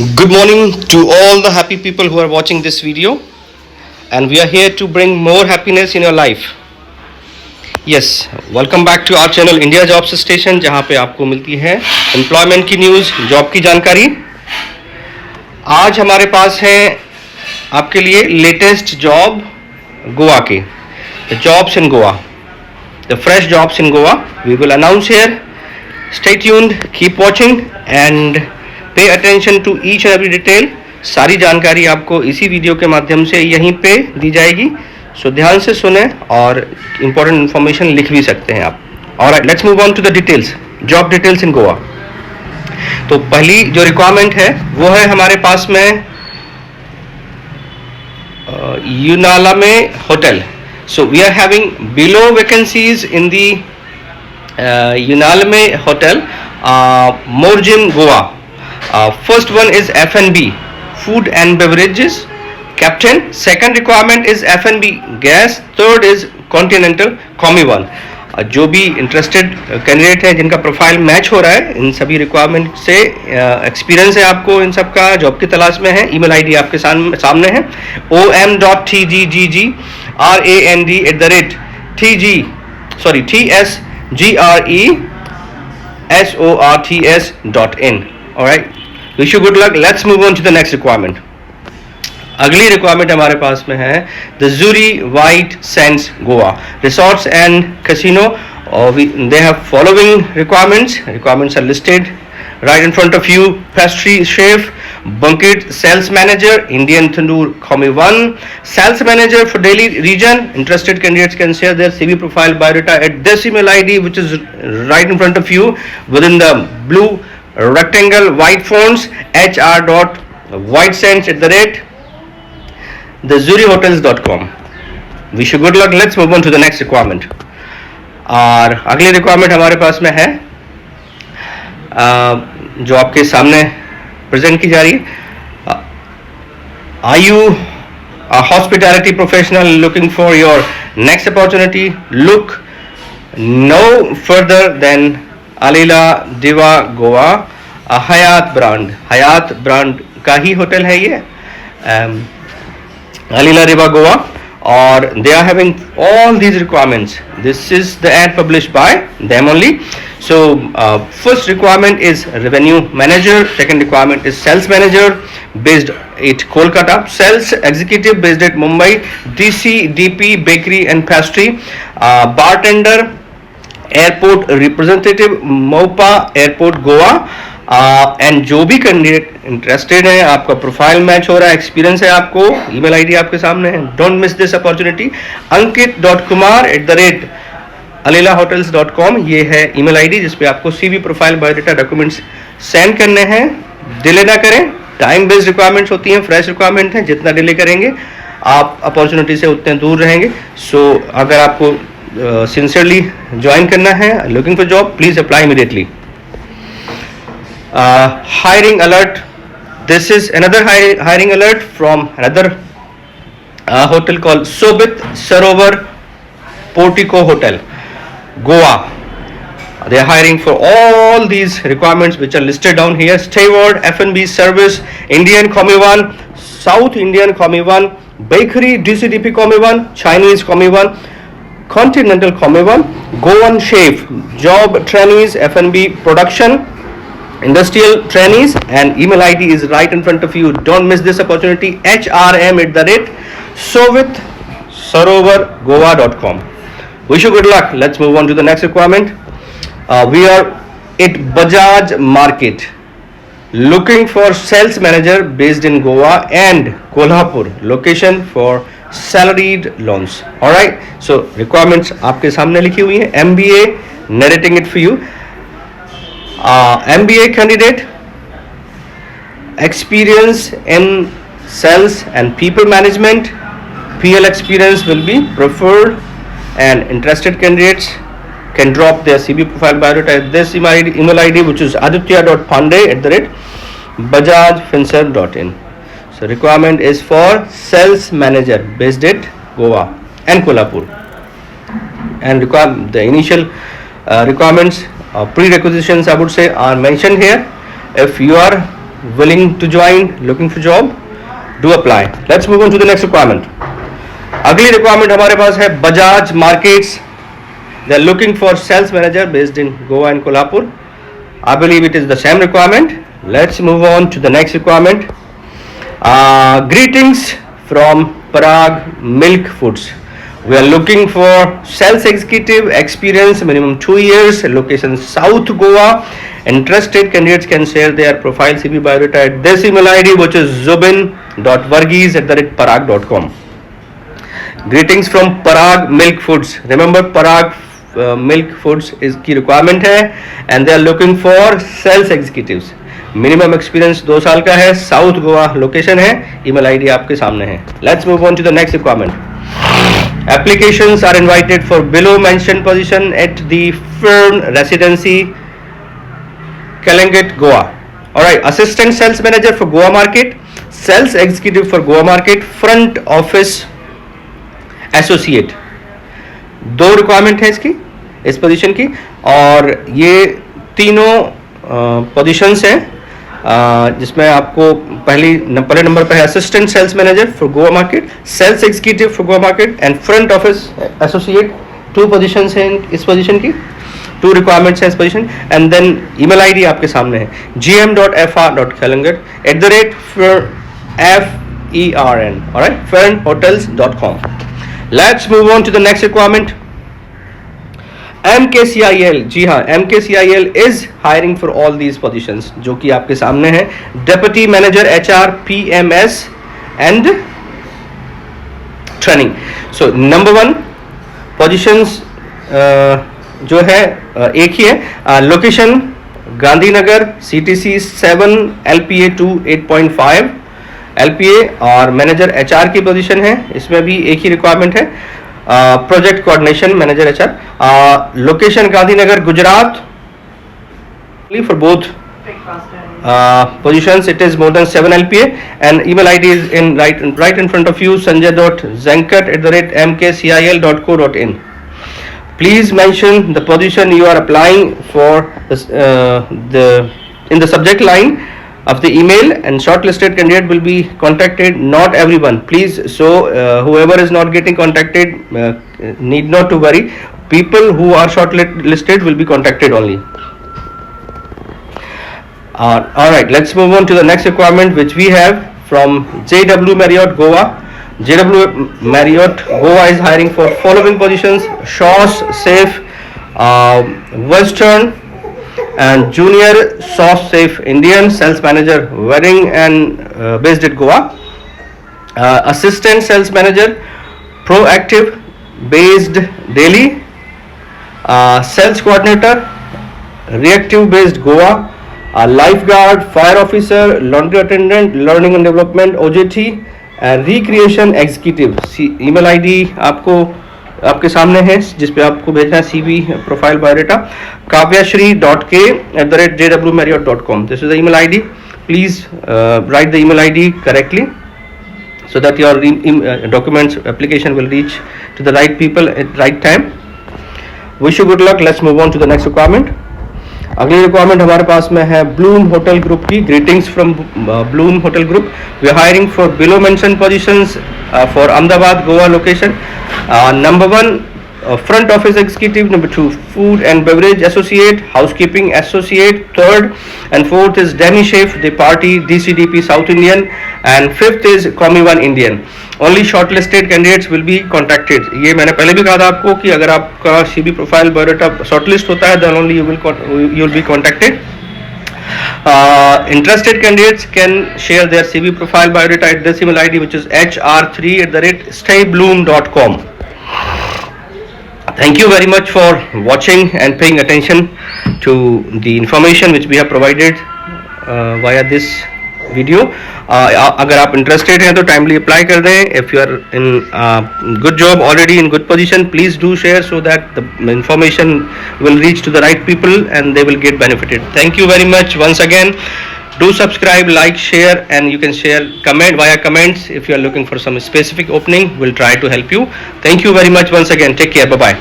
Good morning to all the happy people who are watching this video, and we are here to bring more happiness in your life. Yes, welcome back to our channel India Jobs Station, जहाँ पे आपको मिलती है employment की news, job की जानकारी। आज हमारे पास है आपके लिए लेटेस्ट जॉब गोवा के, the jobs in Goa, the fresh jobs in Goa we will announce here. Stay tuned, keep watching and pay attention to each and every detail. सारी जानकारी आपको इसी वीडियो के माध्यम से यहीं पे दी जाएगी, सो ध्यान से सुने और इम्पोर्टेंट इन्फॉर्मेशन लिख भी सकते हैं आप. Alright, let's move on to the details, job details in Goa. तो पहली जो रिक्वायरमेंट है वो है हमारे पास में यूनाला में hotel. So we are having below vacancies in the यूनाला में hotel, Morjim Goa. First one is F&B, food and beverages, captain. Second requirement is F&B gas. Third is continental commie one. जो भी इंटरेस्टेड कैंडिडेट हैं जिनका प्रोफाइल मैच हो रहा है इन सभी रिक्वायरमेंट से, एक्सपीरियंस है आपको इन सब का, जॉब की तलाश में है, ईमेल आईडी आपके सामने है TSGRAND@tsgresorts.in. Alright, wish you good luck. Let's move on to the next requirement. अगली रिक्वायरमेंट हमारे पास में है the Zuri White Sands Goa Resorts and Casino. They have following requirements. Requirements are listed right in front of you. Pastry chef, banquet sales manager, Indian tandoor commie 1, sales manager for Delhi region. Interested candidates can share their CV profile biodata at this email ID, which is right in front of you within the blue rectangle white fonts, hr.whitesands@thezurihotels.com. wish you good luck. Let's move on to the next requirement. और अगली requirement हमारे पास में है जो आपके सामने present की जा रही है. Are you hospitality professional looking for your next opportunity? Look no further than Alila Diva Goa, Hayat brand का ही होटल है ये, अलीला दिवा गोवा, और they are having all these requirements. This is the ad published by them only. So first requirement is revenue manager, second requirement is sales manager based at Kolkata, sales executive based at Mumbai, DC DP bakery and pastry, bartender, airport representative Mopa airport Goa. And जो भी candidate interested है, आपका profile match हो रहा है, experience है आपको, email ID आपके सामने है. Don't miss this opportunity. ankit.kumar@alilahotels.com ये है ईमेल आईडी जिसपे आपको CV profile biodata documents send करने हैं. डिले ना करें, टाइम बेस्ड रिक्वायरमेंट्स होती हैं, फ्रेश रिक्वायरमेंट है, जितना डिले करेंगे आप अपॉर्चुनिटी से उतने दूर रहेंगे. सो अगर आपको sincerely join करना है, looking for job, please apply immediately. Hiring alert. This is another hiring alert from another hotel called Sobit Sarovar Portico Hotel, Goa. They are hiring for all these requirements which are listed down here. Steward, F&B service, Indian commie 1, South Indian commie 1, bakery, DCDP commie 1, Chinese commie 1, Continental commie 1, Goan chef, job trainees, F&B production, industrial trainees, and email ID is right in front of you. Don't miss this opportunity. hrm@sovitsarovargoa.com. wish you good luck. Let's move on to the next requirement. We are at Bajaj Market looking for sales manager based in Goa and Kolhapur, location for salaried loans. All right, so requirements आपके सामने लिखी हुई है. MBA, narrating it for you. MBA candidate, experience in sales and people management, PL experience will be preferred, and interested candidates can drop their CV profile biodata at this email ID, which is aditya.pandey@bajajfinserv.in. So requirement is for sales manager based at Goa and Kolhapur. And the initial requirements, prerequisitions I would say are mentioned here. If you are willing to join, looking for job, do apply. Let's move on to the next requirement. अगली requirement हमारे पास है Bajaj markets. They are looking for sales manager based in Goa and Kolhapur. I believe it is the same requirement. Let's move on to the next requirement. Greetings from Parag Milk Foods. We are looking for sales executive experience, minimum 2 years, location South Goa. Interested candidates can share their profile CV biodata at this email ID, which is zubin.varghese@parag.com. Greetings from Parag Milk Foods. Remember Parag Milk Foods is की requirement है and they are looking for sales executives. Minimum experience 2 साल का है, South Goa location है, email ID आपके सामने है. Let's move on to the next requirement. Applications are invited for below mentioned position at the Fern Residency, Kalangat, Goa. Alright, assistant sales manager for Goa market, sales executive for Goa market, front office associate. 2 requirement है इस position की, और ये तीनों positions हैं जिसमें आपको पहले नंबर पे है assistant sales manager for Goa market, sales executive for Goa market and front office associate. 2 positions हैं इस पोजीशन की, 2 रिक्वायरमेंट्स हैं इस position. And then email ID आपके सामने है gm.fr.kalangat@fern, alright, fernhotels.com. Let's move on to the next requirement. MKCIL, जी हाँ, MKCIL is hiring for all these positions जो कि आपके सामने है. Deputy Manager HR PMS and Training. So number 1 positions जो है एक ही है. Location Gandhinagar, CTC 7, LPA 2 8.5 LPA, और मैनेजर HR की पोजीशन है, इसमें भी एक ही रिक्वायरमेंट है. Project coordination manager HR, location Gandhinagar, Gujarat. For both positions it is more than 7 LPA and email ID is in right in front of you, sanjay.zankat@mkcil.co.in. Please mention the position you are applying for in the subject line of the email, and shortlisted candidate will be contacted. Not everyone, please. So whoever is not getting contacted need not to worry. People who are shortlisted will be contacted only. All right, let's move on to the next requirement which we have from JW Marriott Goa. JW Marriott Goa is hiring for following positions: Shaw's Safe Western and Junior Sauce Safe Indian Sales Manager, wedding and based at Goa. Assistant Sales Manager Proactive based Delhi. Sales Coordinator Reactive based Goa. Lifeguard, Fire Officer, Laundry Attendant, Learning and Development OJT and Recreation Executive. email ID आपको आपके सामने है जिस पे आपको भेजना है CV profile biodata. kavyashri.k@jwmarriott.com. This is the email ID. Please write the email ID correctly so that your documents application will reach to the right people at right time. Wish you good luck. Let's move on to the next requirement. अगली requirement हमारे पास में है Bloom Hotel Group की. Greetings from Bloom Hotel Group. We are hiring for below mention positions for Ahmedabad Goa location. Number 1 front office executive, number 2 food and beverage associate, housekeeping associate, 3rd and 4th is demi chef, the party DCDP South Indian, and 5th is Comi 1 Indian. Only shortlisted candidates will be contacted. ये मैंने पहले भी कहा था आपको कि अगर आपका CV प्रोफाइल बायोडाटा शॉर्टलिस्ट होता है then only you will be contacted. Interested candidates can share their CV profile biodata at this email ID, which is hr3@staybloom.com. Thank you very much for watching and paying attention to the information which we have provided via this video. अगर आप interested हैं तो timely apply कर दें. If you are in good job already in good position, please do share so that the information will reach to the right people and they will get benefited. Thank you very much once again. Do subscribe, like, share, and you can share comment via comments if you are looking for some specific opening. We'll try to help you. Thank you very much once again. Take care. Bye bye.